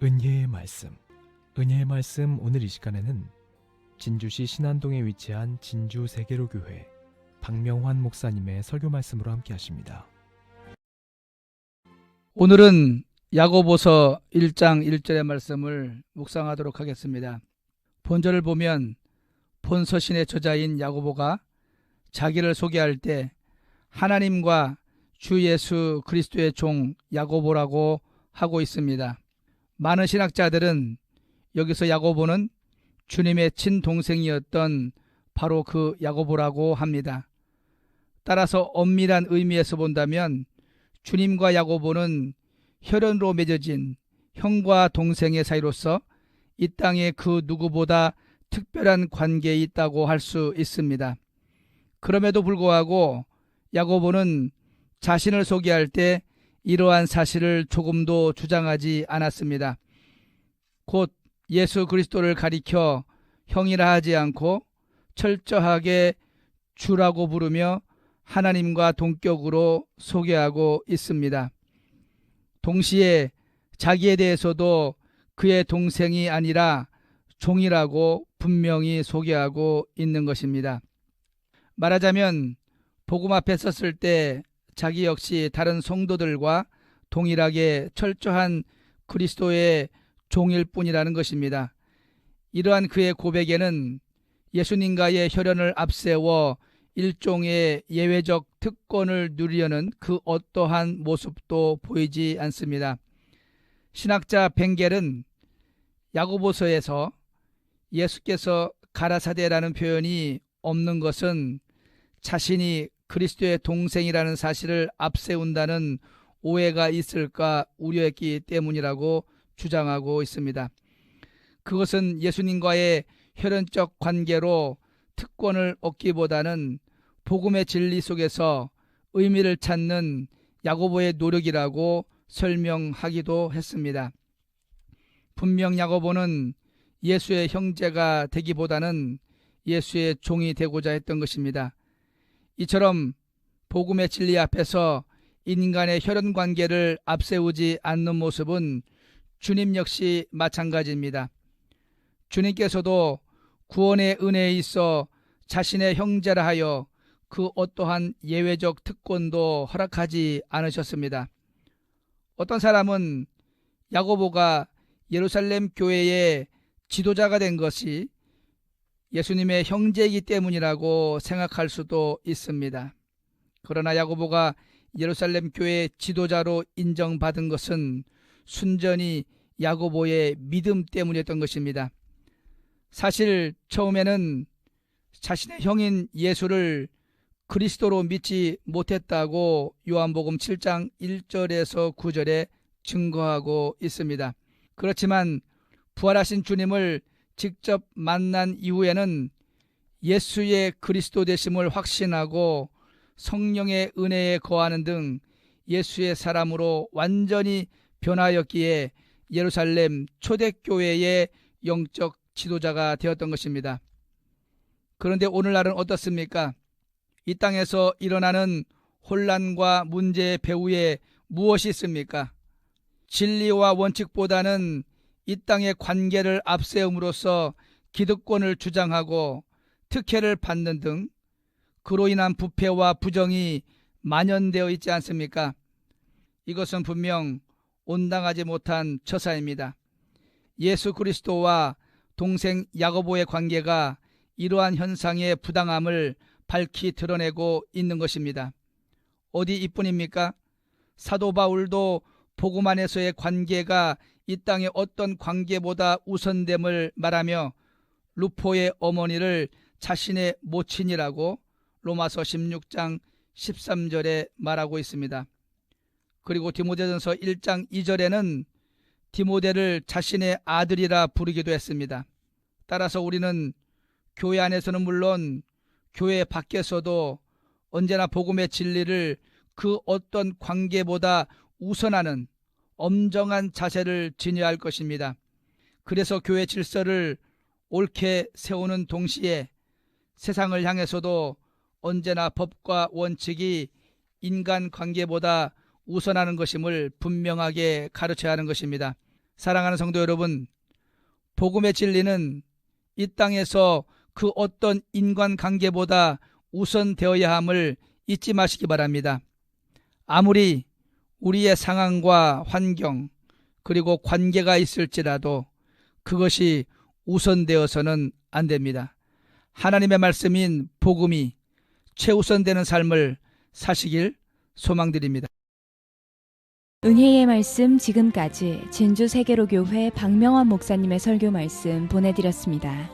은혜의 말씀. 은혜의 말씀 오늘 이 시간에는 진주시 신안동에 위치한 진주 세계로교회 박명환 목사님의 설교 말씀으로 함께 하십니다. 오늘은 야고보서 1장 1절의 말씀을 묵상하도록 하겠습니다. 본절을 보면 본서신의 저자인 야고보가 자기를 소개할 때 하나님과 주 예수 그리스도의 종 야고보라고 하고 있습니다. 많은 신학자들은 여기서 야고보는 주님의 친동생이었던 바로 그 야고보라고 합니다. 따라서 엄밀한 의미에서 본다면 주님과 야고보는 혈연으로 맺어진 형과 동생의 사이로서 이 땅에 그 누구보다 특별한 관계에 있다고 할 수 있습니다. 그럼에도 불구하고 야고보는 자신을 소개할 때 이러한 사실을 조금도 주장하지 않았습니다. 곧 예수 그리스도를 가리켜 형이라 하지 않고 철저하게 주라고 부르며 하나님과 동격으로 소개하고 있습니다. 동시에 자기에 대해서도 그의 동생이 아니라 종이라고 분명히 소개하고 있는 것입니다. 말하자면 복음 앞에 섰을 때 자기 역시 다른 성도들과 동일하게 철저한 그리스도의 종일 뿐이라는 것입니다. 이러한 그의 고백에는 예수님과의 혈연을 앞세워 일종의 예외적 특권을 누리려는 그 어떠한 모습도 보이지 않습니다. 신학자 벵겔은 야고보서에서 예수께서 가라사대라는 표현이 없는 것은 자신이 그리스도의 동생이라는 사실을 앞세운다는 오해가 있을까 우려했기 때문이라고 주장하고 있습니다. 그것은 예수님과의 혈연적 관계로 특권을 얻기보다는 복음의 진리 속에서 의미를 찾는 야고보의 노력이라고 설명하기도 했습니다. 분명 야고보는 예수의 형제가 되기보다는 예수의 종이 되고자 했던 것입니다. 이처럼 복음의 진리 앞에서 인간의 혈연 관계를 앞세우지 않는 모습은 주님 역시 마찬가지입니다. 주님께서도 구원의 은혜에 있어 자신의 형제라 하여 그 어떠한 예외적 특권도 허락하지 않으셨습니다. 어떤 사람은 야고보가 예루살렘 교회의 지도자가 된 것이 예수님의 형제이기 때문이라고 생각할 수도 있습니다. 그러나 야고보가 예루살렘 교회의 지도자로 인정받은 것은 순전히 야고보의 믿음 때문이었던 것입니다. 사실 처음에는 자신의 형인 예수를 그리스도로 믿지 못했다고 요한복음 7장 1절에서 9절에 증거하고 있습니다. 그렇지만 부활하신 주님을 직접 만난 이후에는 예수의 그리스도 되심을 확신하고 성령의 은혜에 거하는 등 예수의 사람으로 완전히 변하였기에 예루살렘 초대교회의 영적 지도자가 되었던 것입니다. 그런데 오늘날은 어떻습니까? 이 땅에서 일어나는 혼란과 문제의 배후에 무엇이 있습니까? 진리와 원칙보다는 이 땅의 관계를 앞세움으로써 기득권을 주장하고 특혜를 받는 등 그로 인한 부패와 부정이 만연되어 있지 않습니까? 이것은 분명 온당하지 못한 처사입니다. 예수 그리스도와 동생 야고보의 관계가 이러한 현상의 부당함을 밝히 드러내고 있는 것입니다. 어디 이뿐입니까? 사도 바울도 복음 안에서의 관계가 이 땅의 어떤 관계보다 우선됨을 말하며 루포의 어머니를 자신의 모친이라고 로마서 16장 13절에 말하고 있습니다. 그리고 디모데전서 1장 2절에는 디모데를 자신의 아들이라 부르기도 했습니다. 따라서 우리는 교회 안에서는 물론 교회 밖에서도 언제나 복음의 진리를 그 어떤 관계보다 우선하는 엄정한 자세를 지녀야 할 것입니다. 그래서 교회 질서를 옳게 세우는 동시에 세상을 향해서도 언제나 법과 원칙이 인간 관계보다 우선하는 것임을 분명하게 가르쳐야 하는 것입니다. 사랑하는 성도 여러분, 복음의 진리는 이 땅에서 그 어떤 인간관계보다 우선되어야 함을 잊지 마시기 바랍니다. 아무리 우리의 상황과 환경 그리고 관계가 있을지라도 그것이 우선되어서는 안 됩니다. 하나님의 말씀인 복음이 최우선되는 삶을 사시길 소망드립니다. 은혜의 말씀 지금까지 진주 세계로교회 박명환 목사님의 설교 말씀 보내드렸습니다.